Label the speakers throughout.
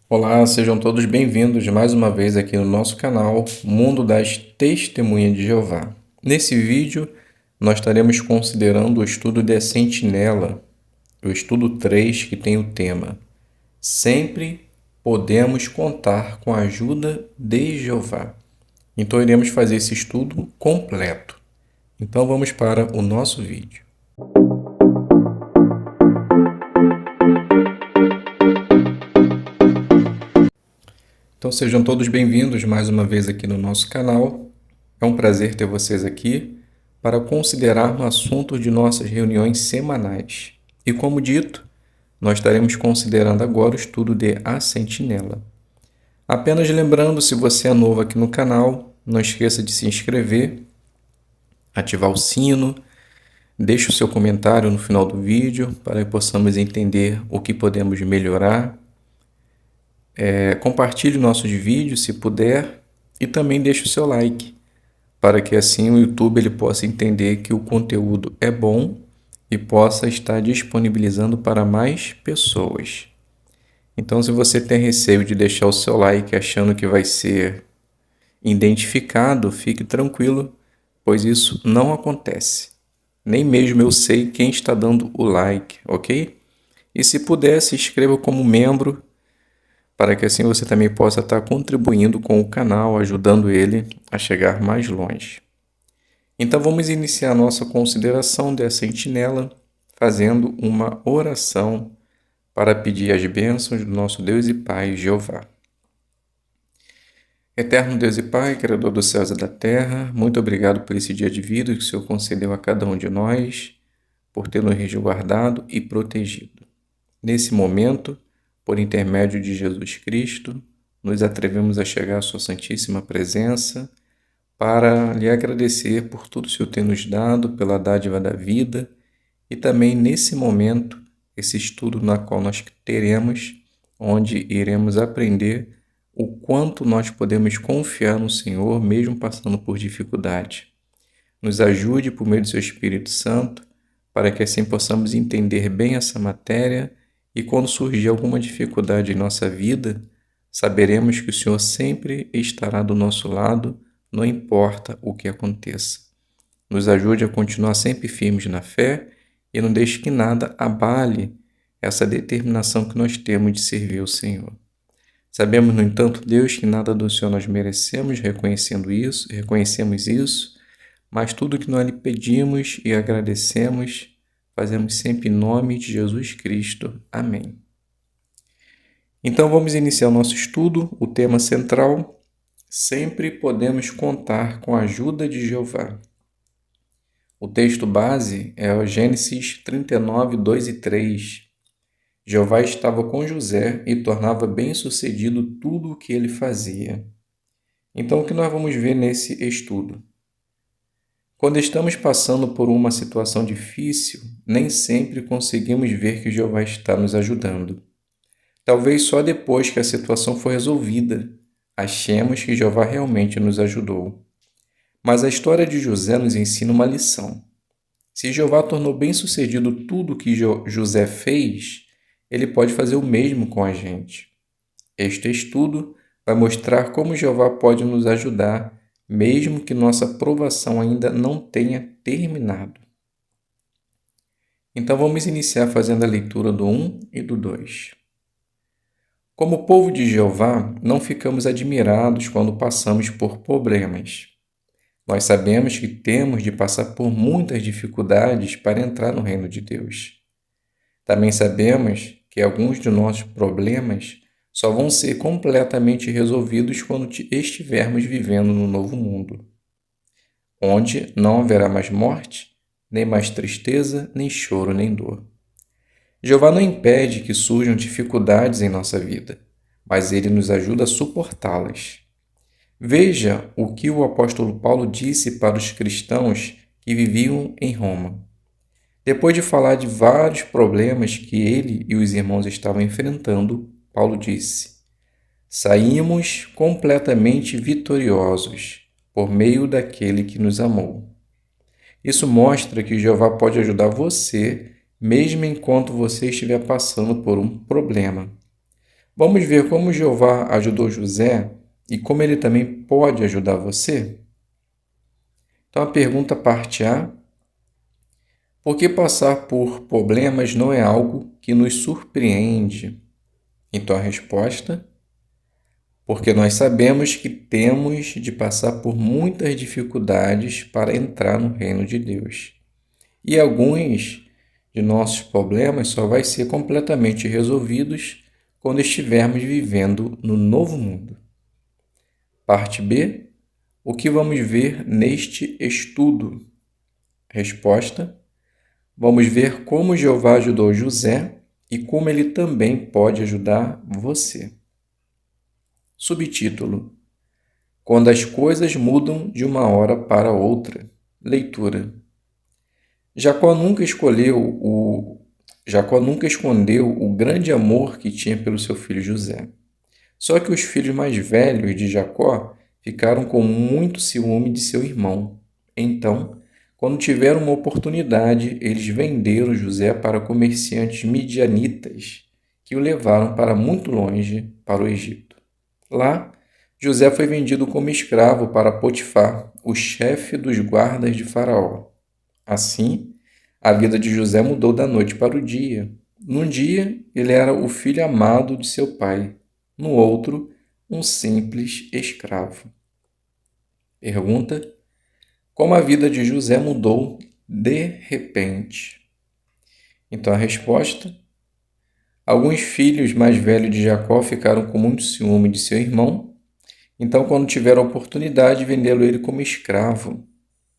Speaker 1: Olá, sejam todos bem-vindos mais uma vez aqui no nosso canal Mundo das Testemunhas de Jeová. Nesse vídeo, nós estaremos considerando o estudo de Sentinela, o estudo 3, que tem o tema Sempre podemos contar com a ajuda de Jeová. Então, iremos fazer esse estudo completo. Então, vamos para o nosso vídeo. Então sejam todos bem-vindos mais uma vez aqui no nosso canal. É um prazer ter vocês aqui para considerar no assunto de nossas reuniões semanais. E como dito, nós estaremos considerando agora o estudo de A Sentinela. Apenas lembrando, se você é novo aqui no canal, não esqueça de se inscrever, ativar o sino, deixe o seu comentário no final do vídeo para que possamos entender o que podemos melhorar. Compartilhe nossos vídeos se puder e também deixe o seu like, para que assim o YouTube ele possa entender que o conteúdo é bom e possa estar disponibilizando para mais pessoas. Então, se você tem receio de deixar o seu like achando que vai ser identificado, fique tranquilo, pois isso não acontece. Nem mesmo eu sei quem está dando o like, ok? E se puder, se inscreva como membro, para que assim você também possa estar contribuindo com o canal, ajudando ele a chegar mais longe. Então vamos iniciar a nossa consideração dessa sentinela fazendo uma oração para pedir as bênçãos do nosso Deus e Pai, Jeová. Eterno Deus e Pai, Criador dos céus e da terra, muito obrigado por esse dia de vida que o Senhor concedeu a cada um de nós, por ter nos resguardado e protegido. Nesse momento, por intermédio de Jesus Cristo, nos atrevemos a chegar à sua santíssima presença para lhe agradecer por tudo que o Senhor tem nos dado, pela dádiva da vida e também nesse momento, esse estudo na qual nós teremos, onde iremos aprender o quanto nós podemos confiar no Senhor mesmo passando por dificuldade. Nos ajude por meio do seu Espírito Santo, para que assim possamos entender bem essa matéria e quando surgir alguma dificuldade em nossa vida, saberemos que o Senhor sempre estará do nosso lado, não importa o que aconteça. Nos ajude a continuar sempre firmes na fé e não deixe que nada abale essa determinação que nós temos de servir ao Senhor. Sabemos, no entanto, Deus, que nada do Senhor nós merecemos, reconhecemos isso, mas tudo que nós lhe pedimos e agradecemos, fazemos sempre em nome de Jesus Cristo. Amém. Então vamos iniciar o nosso estudo, o tema central, sempre podemos contar com a ajuda de Jeová. O texto base é o Gênesis 39, 2 e 3. Jeová estava com José e tornava bem-sucedido tudo o que ele fazia. Então o que nós vamos ver nesse estudo? Quando estamos passando por uma situação difícil, nem sempre conseguimos ver que Jeová está nos ajudando. Talvez só depois que a situação for resolvida, achemos que Jeová realmente nos ajudou. Mas a história de José nos ensina uma lição. Se Jeová tornou bem-sucedido tudo o que José fez, ele pode fazer o mesmo com a gente. Este estudo vai mostrar como Jeová pode nos ajudar mesmo que nossa provação ainda não tenha terminado. Então vamos iniciar fazendo a leitura do 1 e do 2. Como povo de Jeová, não ficamos admirados quando passamos por problemas. Nós sabemos que temos de passar por muitas dificuldades para entrar no reino de Deus. Também sabemos que alguns de nossos problemas só vão ser completamente resolvidos quando estivermos vivendo no novo mundo, onde não haverá mais morte, nem mais tristeza, nem choro, nem dor. Jeová não impede que surjam dificuldades em nossa vida, mas ele nos ajuda a suportá-las. Veja o que o apóstolo Paulo disse para os cristãos que viviam em Roma. Depois de falar de vários problemas que ele e os irmãos estavam enfrentando, Paulo disse: saímos completamente vitoriosos por meio daquele que nos amou. Isso mostra que Jeová pode ajudar você mesmo enquanto você estiver passando por um problema. Vamos ver como Jeová ajudou José e como ele também pode ajudar você? Então, a pergunta parte A: por que passar por problemas não é algo que nos surpreende? Então, a resposta: porque nós sabemos que temos de passar por muitas dificuldades para entrar no reino de Deus. E alguns de nossos problemas só vai ser completamente resolvidos quando estivermos vivendo no novo mundo. Parte B: o que vamos ver neste estudo? Resposta: vamos ver como Jeová ajudou José e como ele também pode ajudar você. Subtítulo: quando as coisas mudam de uma hora para outra. Leitura. Jacó nunca escondeu o grande amor que tinha pelo seu filho José. Só que os filhos mais velhos de Jacó ficaram com muito ciúme de seu irmão. Então, quando tiveram uma oportunidade, eles venderam José para comerciantes midianitas, que o levaram para muito longe, para o Egito. Lá, José foi vendido como escravo para Potifar, o chefe dos guardas de Faraó. Assim, a vida de José mudou da noite para o dia. Num dia, ele era o filho amado de seu pai. No outro, um simples escravo. Pergunta: como a vida de José mudou de repente? Então, a resposta: alguns filhos mais velhos de Jacó ficaram com muito ciúme de seu irmão. Então, quando tiveram a oportunidade, venderam ele como escravo,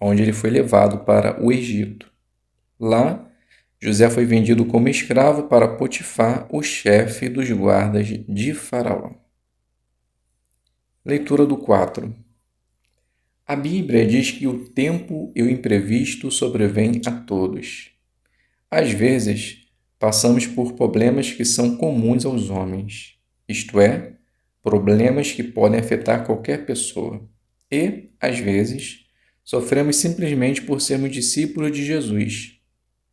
Speaker 1: onde ele foi levado para o Egito. Lá, José foi vendido como escravo para Potifar, o chefe dos guardas de Faraó. Leitura do 4. A Bíblia diz que o tempo e o imprevisto sobrevêm a todos. Às vezes, passamos por problemas que são comuns aos homens, isto é, problemas que podem afetar qualquer pessoa. E, às vezes, sofremos simplesmente por sermos discípulos de Jesus.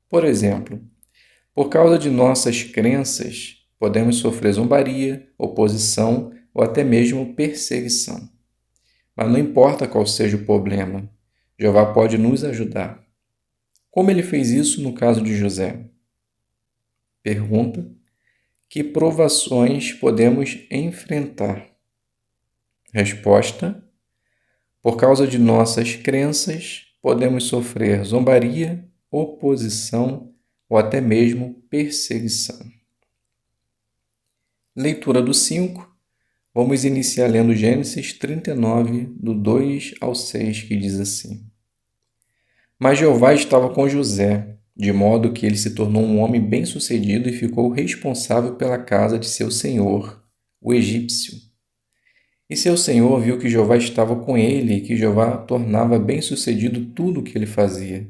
Speaker 1: Por exemplo, por causa de nossas crenças, podemos sofrer zombaria, oposição ou até mesmo perseguição. Mas não importa qual seja o problema, Jeová pode nos ajudar. Como ele fez isso no caso de José? Pergunta: que provações podemos enfrentar? Resposta: por causa de nossas crenças, podemos sofrer zombaria, oposição ou até mesmo perseguição. Leitura do 5. Vamos iniciar lendo Gênesis 39, do 2 ao 6, que diz assim: mas Jeová estava com José, de modo que ele se tornou um homem bem-sucedido e ficou responsável pela casa de seu senhor, o egípcio. E seu senhor viu que Jeová estava com ele e que Jeová tornava bem-sucedido tudo o que ele fazia.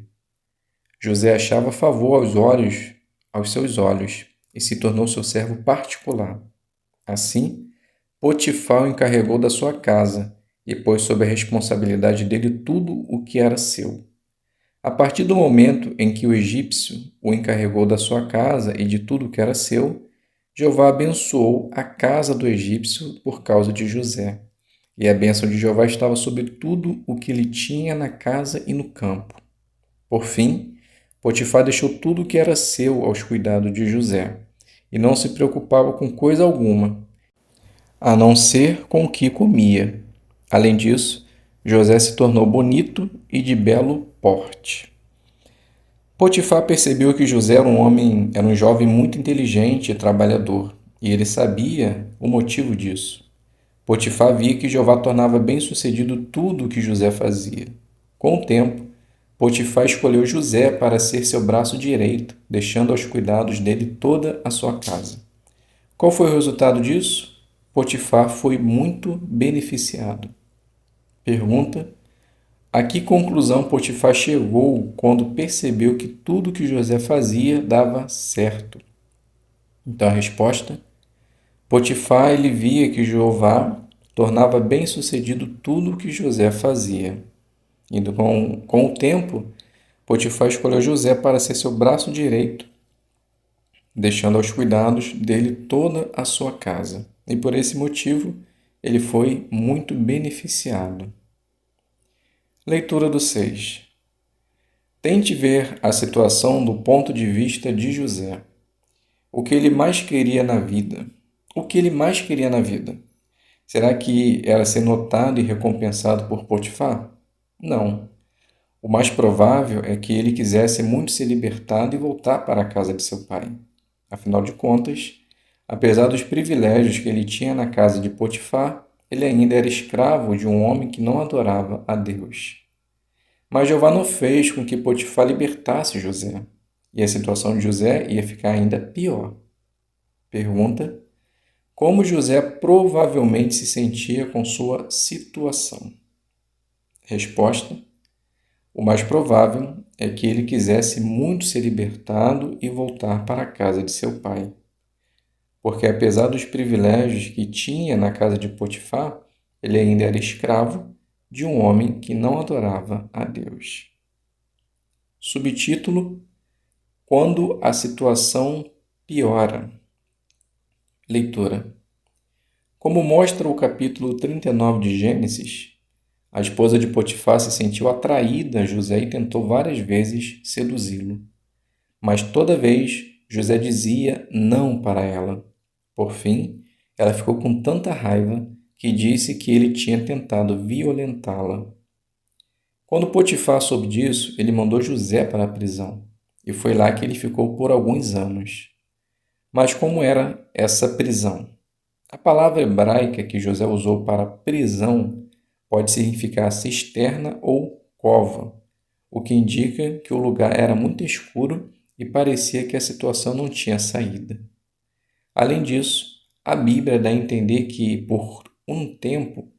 Speaker 1: José achava favor aos seus olhos, e se tornou seu servo particular. Assim, Potifar o encarregou da sua casa e pôs sob a responsabilidade dele tudo o que era seu. A partir do momento em que o egípcio o encarregou da sua casa e de tudo o que era seu, Jeová abençoou a casa do egípcio por causa de José. E a bênção de Jeová estava sobre tudo o que ele tinha na casa e no campo. Por fim, Potifar deixou tudo o que era seu aos cuidados de José, e não se preocupava com coisa alguma, a não ser com o que comia. Além disso, José se tornou bonito e de belo porte. Potifar percebeu que José era um jovem muito inteligente e trabalhador, e ele sabia o motivo disso. Potifar via que Jeová tornava bem-sucedido tudo o que José fazia. Com o tempo, Potifar escolheu José para ser seu braço direito, deixando aos cuidados dele toda a sua casa. Qual foi o resultado disso? Potifar foi muito beneficiado. Pergunta: a que conclusão Potifar chegou quando percebeu que tudo que José fazia dava certo? Então a resposta: Potifar ele via que Jeová tornava bem-sucedido tudo o que José fazia. E com o tempo, Potifar escolheu José para ser seu braço direito, deixando aos cuidados dele toda a sua casa. E por esse motivo, ele foi muito beneficiado. Leitura do 6. Tente ver a situação do ponto de vista de José. O que ele mais queria na vida? O que ele mais queria na vida? Será que era ser notado e recompensado por Potifar? Não. O mais provável é que ele quisesse muito ser libertado e voltar para a casa de seu pai. Afinal de contas, apesar dos privilégios que ele tinha na casa de Potifar, ele ainda era escravo de um homem que não adorava a Deus. Mas Jeová não fez com que Potifar libertasse José, e a situação de José ia ficar ainda pior. Pergunta: como José provavelmente se sentia com sua situação? Resposta: o mais provável é que ele quisesse muito ser libertado e voltar para a casa de seu pai. Porque apesar dos privilégios que tinha na casa de Potifar, ele ainda era escravo de um homem que não adorava a Deus. Subtítulo: quando a situação piora. Leitura. Como mostra o capítulo 39 de Gênesis, a esposa de Potifar se sentiu atraída a José e tentou várias vezes seduzi-lo. Mas toda vez José dizia não para ela. Por fim, ela ficou com tanta raiva que disse que ele tinha tentado violentá-la. Quando Potifar soube disso, ele mandou José para a prisão, e foi lá que ele ficou por alguns anos. Mas como era essa prisão? A palavra hebraica que José usou para prisão pode significar cisterna ou cova, o que indica que o lugar era muito escuro e parecia que a situação não tinha saída. Além disso, a Bíblia dá a entender que, por um tempo,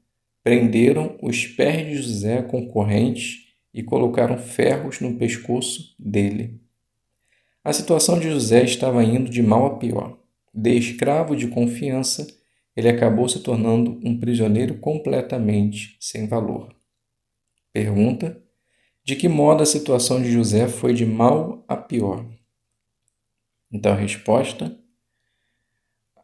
Speaker 1: prenderam os pés de José com correntes e colocaram ferros no pescoço dele. A situação de José estava indo de mal a pior. De escravo de confiança, ele acabou se tornando um prisioneiro completamente sem valor. Pergunta: de que modo a situação de José foi de mal a pior? Então a resposta: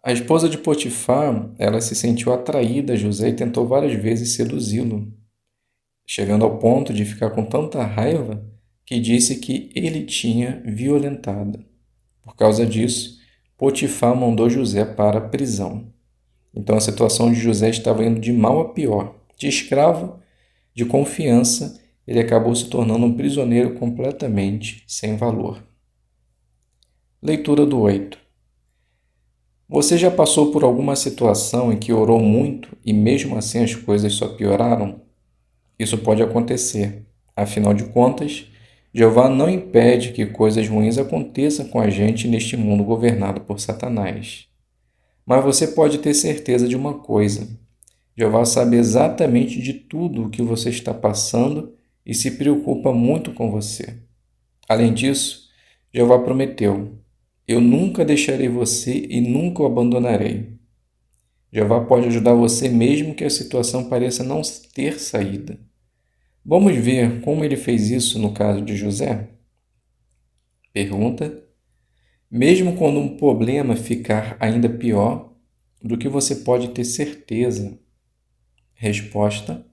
Speaker 1: a esposa de Potifar, ela se sentiu atraída a José e tentou várias vezes seduzi-lo, chegando ao ponto de ficar com tanta raiva que disse que ele tinha violentada. Por causa disso, Potifar mandou José para a prisão. Então a situação de José estava indo de mal a pior. De escravo, de confiança, ele acabou se tornando um prisioneiro completamente sem valor. Leitura do 8. Você já passou por alguma situação em que orou muito e mesmo assim as coisas só pioraram? Isso pode acontecer. Afinal de contas, Jeová não impede que coisas ruins aconteçam com a gente neste mundo governado por Satanás. Mas você pode ter certeza de uma coisa: Jeová sabe exatamente de tudo o que você está passando e se preocupa muito com você. Além disso, Jeová prometeu: eu nunca deixarei você e nunca o abandonarei. Jeová pode ajudar você mesmo que a situação pareça não ter saída. Vamos ver como ele fez isso no caso de José? Pergunta: mesmo quando um problema ficar ainda pior do que você pode ter certeza? Resposta: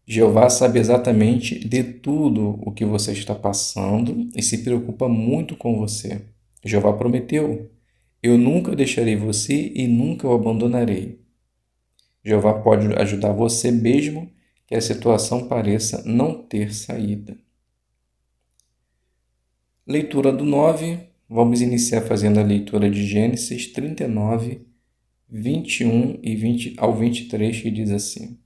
Speaker 1: Jeová sabe exatamente de tudo o que você está passando e se preocupa muito com você. Jeová prometeu: eu nunca deixarei você e nunca o abandonarei. Jeová pode ajudar você mesmo que a situação pareça não ter saída. Leitura do 9. Vamos iniciar fazendo a leitura de Gênesis 39, 21 e 20 ao 23, que diz assim: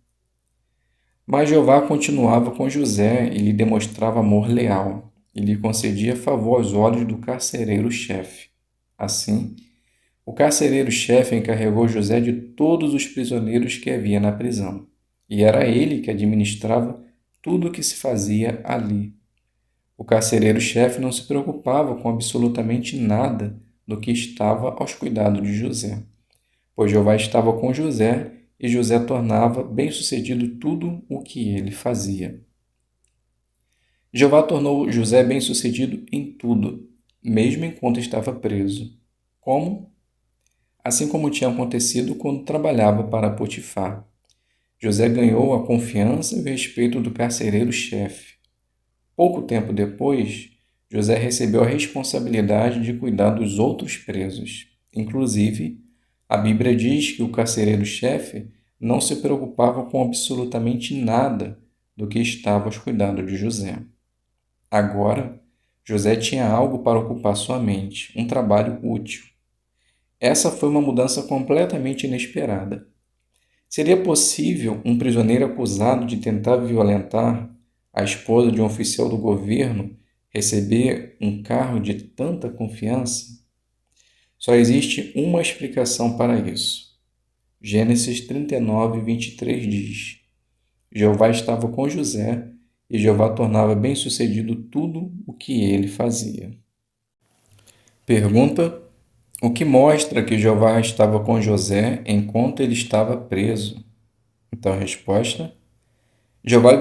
Speaker 1: Mas Jeová continuava com José e lhe demonstrava amor leal, e lhe concedia favor aos olhos do carcereiro-chefe. Assim, o carcereiro-chefe encarregou José de todos os prisioneiros que havia na prisão, e era ele que administrava tudo o que se fazia ali. O carcereiro-chefe não se preocupava com absolutamente nada do que estava aos cuidados de José, pois Jeová estava com José e José tornava bem-sucedido tudo o que ele fazia. Jeová tornou José bem-sucedido em tudo, mesmo enquanto estava preso. Como? Assim como tinha acontecido quando trabalhava para Potifar. José ganhou a confiança e o respeito do carcereiro-chefe. Pouco tempo depois, José recebeu a responsabilidade de cuidar dos outros presos. Inclusive, a Bíblia diz que o carcereiro-chefe não se preocupava com absolutamente nada do que estava aos cuidados de José. Agora, José tinha algo para ocupar sua mente, um trabalho útil. Essa foi uma mudança completamente inesperada. Seria possível um prisioneiro acusado de tentar violentar a esposa de um oficial do governo receber um cargo de tanta confiança? Só existe uma explicação para isso. Gênesis 39, 23 diz: Jeová estava com José e Jeová tornava bem-sucedido tudo o que ele fazia. Pergunta: o que mostra que Jeová estava com José enquanto ele estava preso? Então, a resposta: José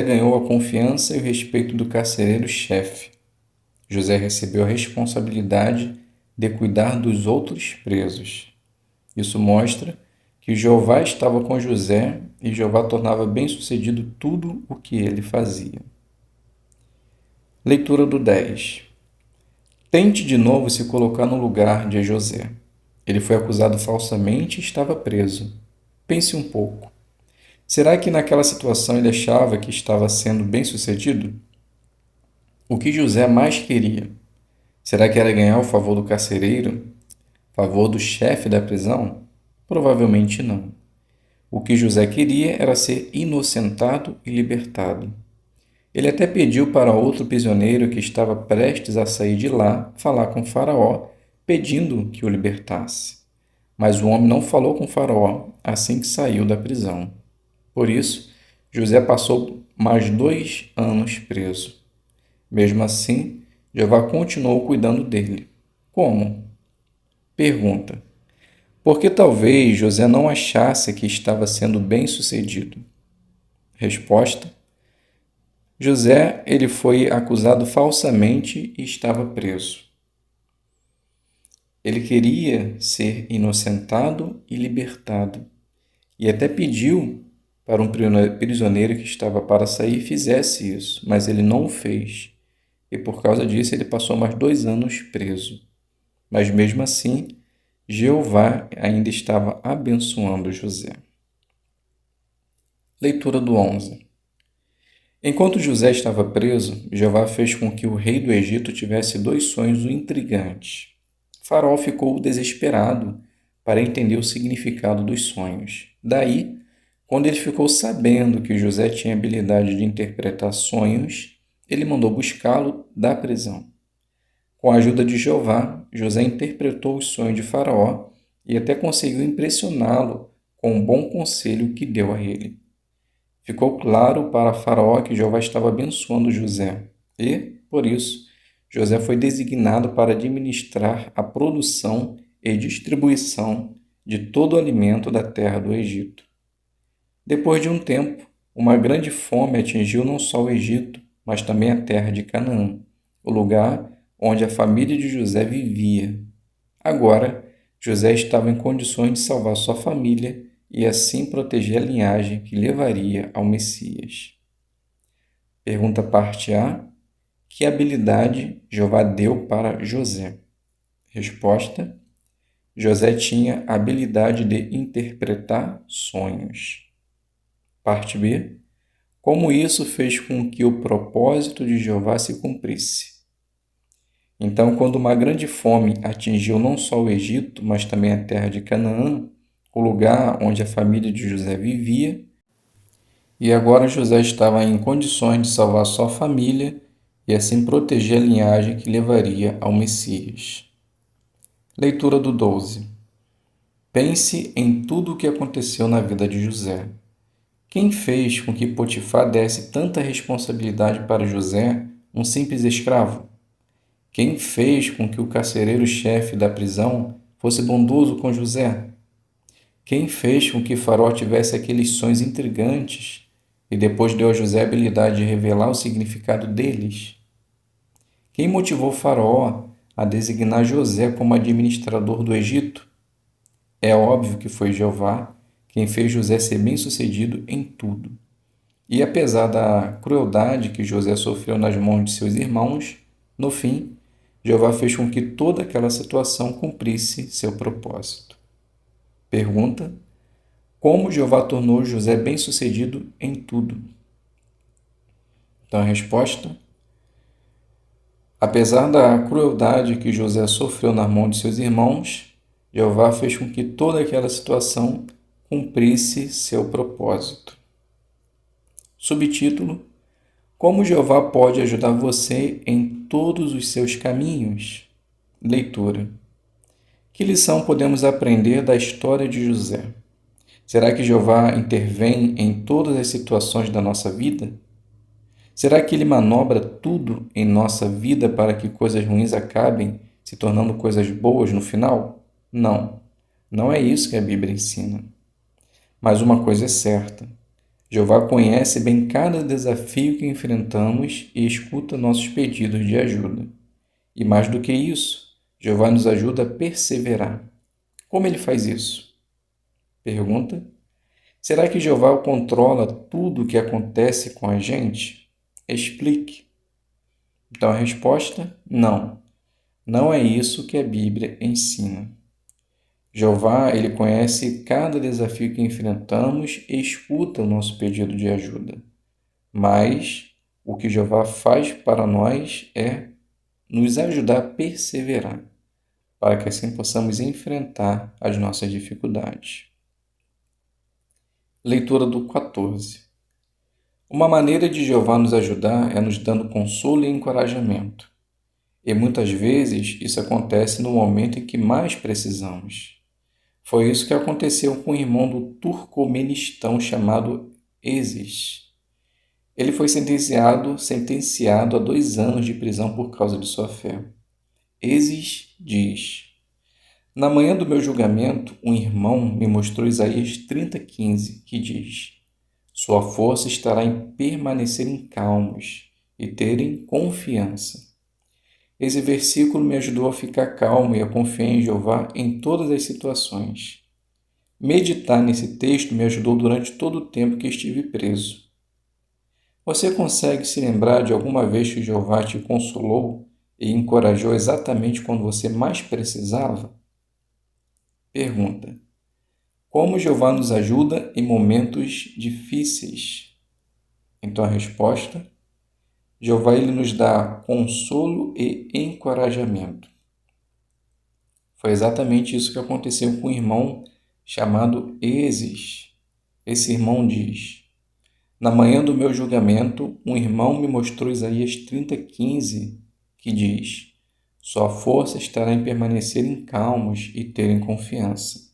Speaker 1: ganhou a confiança e o respeito do carcereiro-chefe. José recebeu a responsabilidade de cuidar dos outros presos. Isso mostra que Jeová estava com José e Jeová tornava bem-sucedido tudo o que ele fazia. Leitura do 10. Tente de novo se colocar no lugar de José. Ele foi acusado falsamente e estava preso. Pense um pouco. Será que naquela situação ele achava que estava sendo bem-sucedido? O que José mais queria? Será que era ganhar o favor do carcereiro? Favor do chefe da prisão? Provavelmente não. O que José queria era ser inocentado e libertado. Ele até pediu para outro prisioneiro que estava prestes a sair de lá falar com Faraó, pedindo que o libertasse. Mas o homem não falou com Faraó assim que saiu da prisão. Por isso, José passou mais 2 anos preso. Mesmo assim, Jeová continuou cuidando dele. Como? Pergunta: por que talvez José não achasse que estava sendo bem-sucedido? Resposta: José ele foi acusado falsamente e estava preso. Ele queria ser inocentado e libertado, e até pediu para um prisioneiro que estava para sair fizesse isso, mas ele não o fez. E por causa disso ele passou mais 2 anos preso. Mas mesmo assim, Jeová ainda estava abençoando José. Leitura do 11. Enquanto José estava preso, Jeová fez com que o rei do Egito tivesse 2 sonhos intrigantes. Faraó ficou desesperado para entender o significado dos sonhos. Daí, quando ele ficou sabendo que José tinha habilidade de interpretar sonhos, ele mandou buscá-lo da prisão. Com a ajuda de Jeová, José interpretou os sonhos de Faraó e até conseguiu impressioná-lo com o bom conselho que deu a ele. Ficou claro para Faraó que Jeová estava abençoando José e, por isso, José foi designado para administrar a produção e distribuição de todo o alimento da terra do Egito. Depois de um tempo, uma grande fome atingiu não só o Egito, mas também a terra de Canaã, o lugar onde a família de José vivia. Agora, José estava em condições de salvar sua família e assim proteger a linhagem que levaria ao Messias. Pergunta parte A. Que habilidade Jeová deu para José? Resposta: José tinha a habilidade de interpretar sonhos. Parte B. Como isso fez com que o propósito de Jeová se cumprisse? Então, quando uma grande fome atingiu não só o Egito, mas também a terra de Canaã, o lugar onde a família de José vivia, e agora José estava em condições de salvar sua família e assim proteger a linhagem que levaria ao Messias. Leitura do 12. Pense em tudo o que aconteceu na vida de José. Quem fez com que Potifar desse tanta responsabilidade para José, um simples escravo? Quem fez com que o carcereiro-chefe da prisão fosse bondoso com José? Quem fez com que Faraó tivesse aqueles sonhos intrigantes e depois deu a José a habilidade de revelar o significado deles? Quem motivou Faraó a designar José como administrador do Egito? É óbvio que foi Jeová quem fez José ser bem-sucedido em tudo. E apesar da crueldade que José sofreu nas mãos de seus irmãos, no fim, Jeová fez com que toda aquela situação cumprisse seu propósito. Pergunta: como Jeová tornou José bem-sucedido em tudo? Então a resposta: apesar da crueldade que José sofreu nas mãos de seus irmãos, Jeová fez com que toda aquela situação cumprisse seu propósito. Subtítulo: como Jeová pode ajudar você em todos os seus caminhos? Leitura: que lição podemos aprender da história de José? Será que Jeová intervém em todas as situações da nossa vida? Será que ele manobra tudo em nossa vida para que coisas ruins acabem se tornando coisas boas no final? Não, não é isso que a Bíblia ensina. Mas uma coisa é certa: Jeová conhece bem cada desafio que enfrentamos e escuta nossos pedidos de ajuda. E mais do que isso, Jeová nos ajuda a perseverar. Como ele faz isso? Pergunta: será que Jeová controla tudo o que acontece com a gente? Explique. Então a resposta: não. Não é isso que a Bíblia ensina. Jeová, ele conhece cada desafio que enfrentamos e escuta o nosso pedido de ajuda. Mas o que Jeová faz para nós é nos ajudar a perseverar, para que assim possamos enfrentar as nossas dificuldades. Leitura do 14. Uma maneira de Jeová nos ajudar é nos dando consolo e encorajamento. E muitas vezes isso acontece no momento em que mais precisamos. Foi isso que aconteceu com o irmão do Turcomenistão chamado Ezes. Ele foi sentenciado a 2 anos de prisão por causa de sua fé. Ezes diz: na manhã do meu julgamento, um irmão me mostrou Isaías 30:15, que diz: sua força estará em permanecerem calmos e terem confiança. Esse versículo me ajudou a ficar calmo e a confiar em Jeová em todas as situações. Meditar nesse texto me ajudou durante todo o tempo que estive preso. Você consegue se lembrar de alguma vez que Jeová te consolou e encorajou exatamente quando você mais precisava? Pergunta: como Jeová nos ajuda em momentos difíceis? Então a resposta: Jeová ele nos dá consolo e encorajamento. Foi exatamente isso que aconteceu com o irmão chamado Ezes. Esse irmão diz: na manhã do meu julgamento, um irmão me mostrou Isaías 30:15, que diz: sua força estará em permanecerem calmos e terem confiança.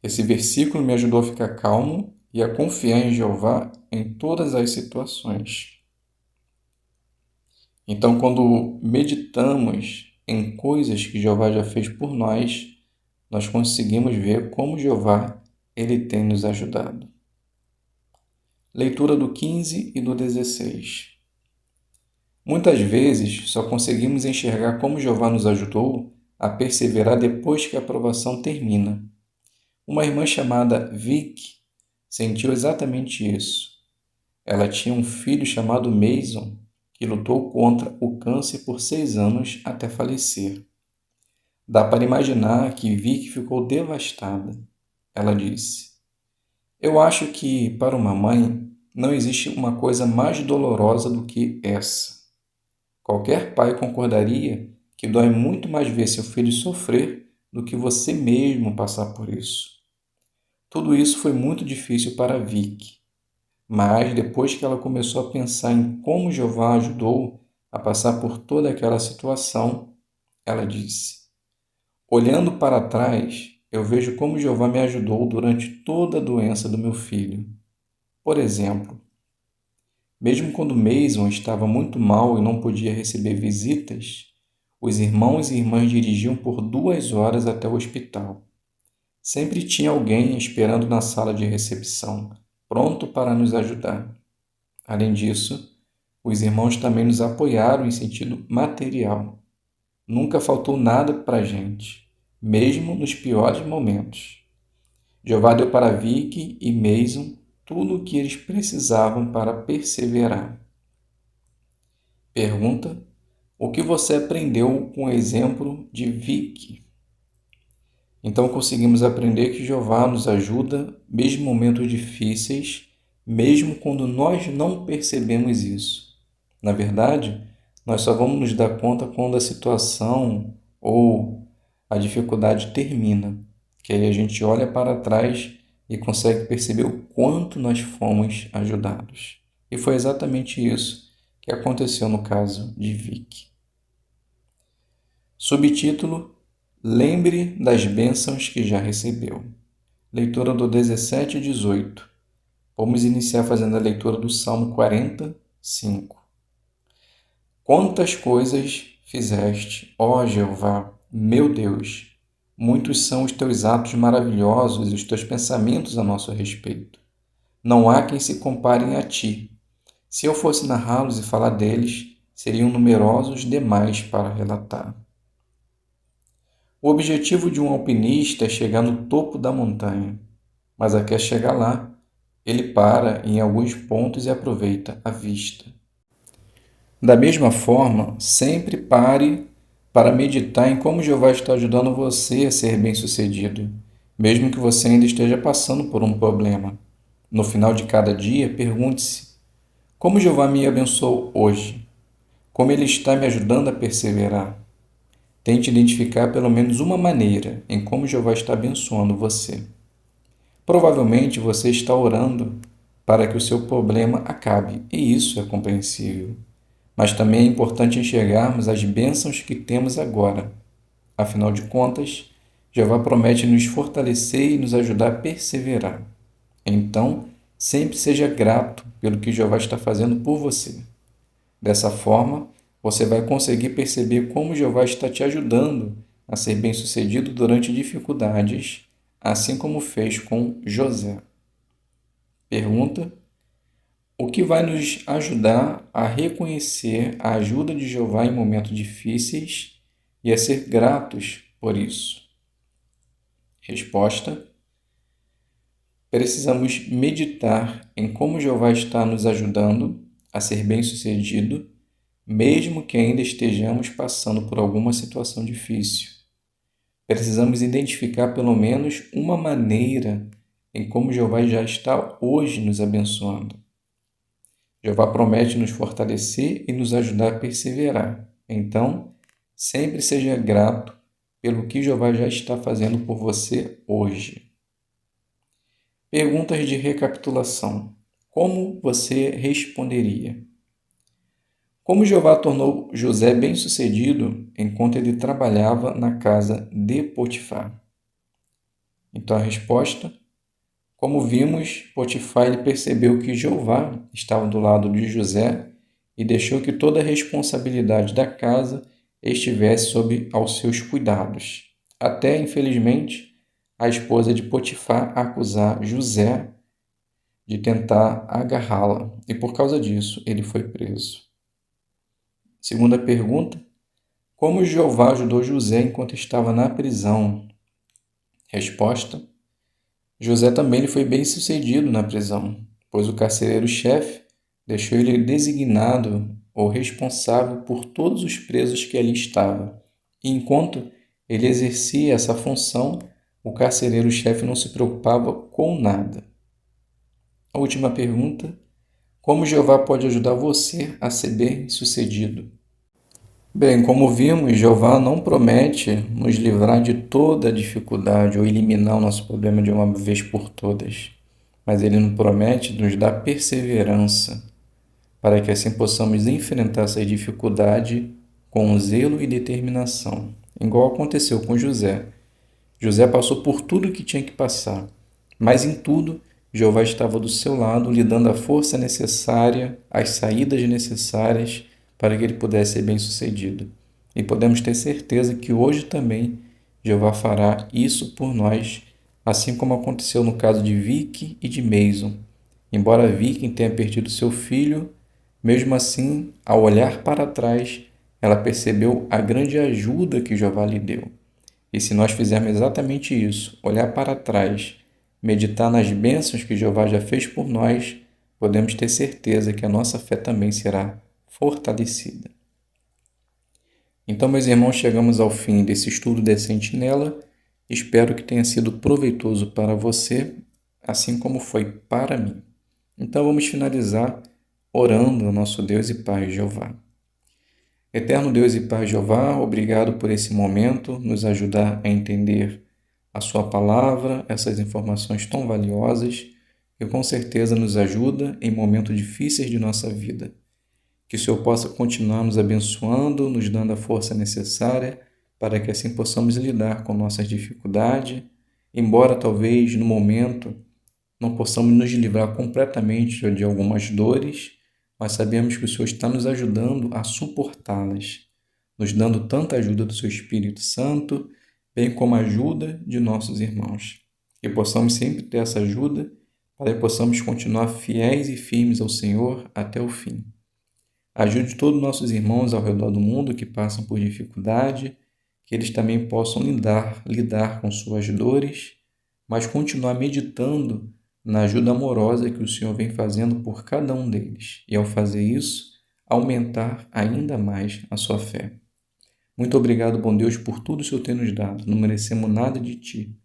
Speaker 1: Esse versículo me ajudou a ficar calmo e a confiar em Jeová em todas as situações. Então, quando meditamos em coisas que Jeová já fez por nós, nós conseguimos ver como Jeová ele tem nos ajudado. Leitura do 15 e do 16. Muitas vezes só conseguimos enxergar como Jeová nos ajudou a perseverar depois que a provação termina. Uma irmã chamada Vic sentiu exatamente isso. Ela tinha um filho chamado Mason, que lutou contra o câncer por 6 anos até falecer. Dá para imaginar que Vic ficou devastada. Ela disse: eu acho que, para uma mãe, não existe uma coisa mais dolorosa do que essa. Qualquer pai concordaria que dói muito mais ver seu filho sofrer do que você mesmo passar por isso. Tudo isso foi muito difícil para Vic, mas depois que ela começou a pensar em como Jeová ajudou a passar por toda aquela situação, ela disse: olhando para trás, eu vejo como Jeová me ajudou durante toda a doença do meu filho. Por exemplo, mesmo quando Mason estava muito mal e não podia receber visitas, os irmãos e irmãs dirigiam por 2 horas até o hospital. Sempre tinha alguém esperando na sala de recepção, pronto para nos ajudar. Além disso, Os irmãos também nos apoiaram em sentido material. Nunca faltou nada para a gente, mesmo nos piores momentos. Jeová deu para Vicky e Mason tudo o que eles precisavam para perseverar. Pergunta: o que você aprendeu com o exemplo de Vicky? Então conseguimos aprender que Jeová nos ajuda mesmo em momentos difíceis, mesmo quando nós não percebemos isso. Na verdade, nós só vamos nos dar conta quando a situação ou a dificuldade termina, que aí a gente olha para trás e consegue perceber o quanto nós fomos ajudados. E foi exatamente isso que aconteceu no caso de Vicky. Subtítulo: Lembre das bênçãos que já recebeu. Leitura do 17 e 18. Vamos iniciar fazendo a leitura do Salmo 45. Quantas coisas fizeste, ó Jeová, meu Deus! Muitos são os teus atos maravilhosos e os teus pensamentos a nosso respeito. Não há quem se compare a ti. Se eu fosse narrá-los e falar deles, seriam numerosos demais para relatar. O objetivo de um alpinista é chegar no topo da montanha, mas até chegar lá, ele para em alguns pontos e aproveita a vista. Da mesma forma, sempre pare para meditar em como Jeová está ajudando você a ser bem-sucedido, mesmo que você ainda esteja passando por um problema. No final de cada dia, pergunte-se: como Jeová me abençoou hoje? Como Ele está me ajudando a perseverar? Tente identificar pelo menos uma maneira em como Jeová está abençoando você. Provavelmente você está orando para que o seu problema acabe, e isso é compreensível. Mas também é importante enxergarmos as bênçãos que temos agora. Afinal de contas, Jeová promete nos fortalecer e nos ajudar a perseverar. Então, sempre seja grato pelo que Jeová está fazendo por você. Dessa forma, você vai conseguir perceber como Jeová está te ajudando a ser bem-sucedido durante dificuldades, assim como fez com José. Pergunta: o que vai nos ajudar a reconhecer a ajuda de Jeová em momentos difíceis e a ser gratos por isso? Resposta: precisamos meditar em como Jeová está nos ajudando a ser bem-sucedido, mesmo que ainda estejamos passando por alguma situação difícil. Precisamos identificar pelo menos uma maneira em como Jeová já está hoje nos abençoando. Jeová promete nos fortalecer e nos ajudar a perseverar. Então, sempre seja grato pelo que Jeová já está fazendo por você hoje. Perguntas de recapitulação. Como você responderia? Como Jeová tornou José bem-sucedido enquanto ele trabalhava na casa de Potifar? Então a resposta: como vimos, Potifar ele percebeu que Jeová estava do lado de José e deixou que toda a responsabilidade da casa estivesse sob aos seus cuidados. Até, infelizmente, a esposa de Potifar acusar José de tentar agarrá-la, e por causa disso ele foi preso. Segunda pergunta: como Jeová ajudou José enquanto estava na prisão? Resposta: José também foi bem-sucedido na prisão, pois o carcereiro-chefe deixou ele designado ou responsável por todos os presos que ali estavam. E enquanto ele exercia essa função, o carcereiro-chefe não se preocupava com nada. A última pergunta: como Jeová pode ajudar você a ser bem-sucedido? Bem, como vimos, Jeová não promete nos livrar de toda a dificuldade ou eliminar o nosso problema de uma vez por todas, mas Ele nos promete nos dar perseverança para que assim possamos enfrentar essa dificuldade com zelo e determinação, igual aconteceu com José. José passou por tudo o que tinha que passar, mas em tudo Jeová estava do seu lado, lhe dando a força necessária, as saídas necessárias para que ele pudesse ser bem-sucedido. E podemos ter certeza que hoje também Jeová fará isso por nós, assim como aconteceu no caso de Vicky e de Mason. Embora Vicky tenha perdido seu filho, Mesmo assim, ao olhar para trás, ela percebeu a grande ajuda que Jeová lhe deu. E se nós fizermos exatamente isso, olhar para trás, meditar nas bênçãos que Jeová já fez por nós, podemos ter certeza que a nossa fé também será fortalecida. Então, meus irmãos, chegamos ao fim desse estudo de Sentinela. Espero que tenha sido proveitoso para você, assim como foi para mim. Então, vamos finalizar orando ao nosso Deus e Pai Jeová. Eterno Deus e Pai Jeová, obrigado por esse momento, nos ajudar a entender a Sua palavra, essas informações tão valiosas, que com certeza nos ajuda em momentos difíceis de nossa vida. Que o Senhor possa continuar nos abençoando, nos dando a força necessária para que assim possamos lidar com nossas dificuldades, embora talvez no momento não possamos nos livrar completamente de algumas dores, mas sabemos que o Senhor está nos ajudando a suportá-las, nos dando tanta ajuda do Seu Espírito Santo, bem como a ajuda de nossos irmãos. Que possamos sempre ter essa ajuda para que possamos continuar fiéis e firmes ao Senhor até o fim. Ajude todos os nossos irmãos ao redor do mundo que passam por dificuldade, que eles também possam lidar com suas dores, mas continuar meditando na ajuda amorosa que o Senhor vem fazendo por cada um deles. E ao fazer isso, aumentar ainda mais a sua fé. Muito obrigado, bom Deus, por tudo o Senhor tem nos dado. Não merecemos nada de Ti,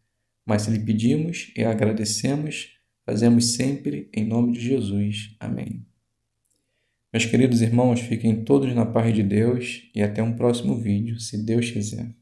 Speaker 1: mas se lhe pedimos e agradecemos, fazemos sempre em nome de Jesus. Amém. Meus queridos irmãos, fiquem todos na paz de Deus e até um próximo vídeo, se Deus quiser.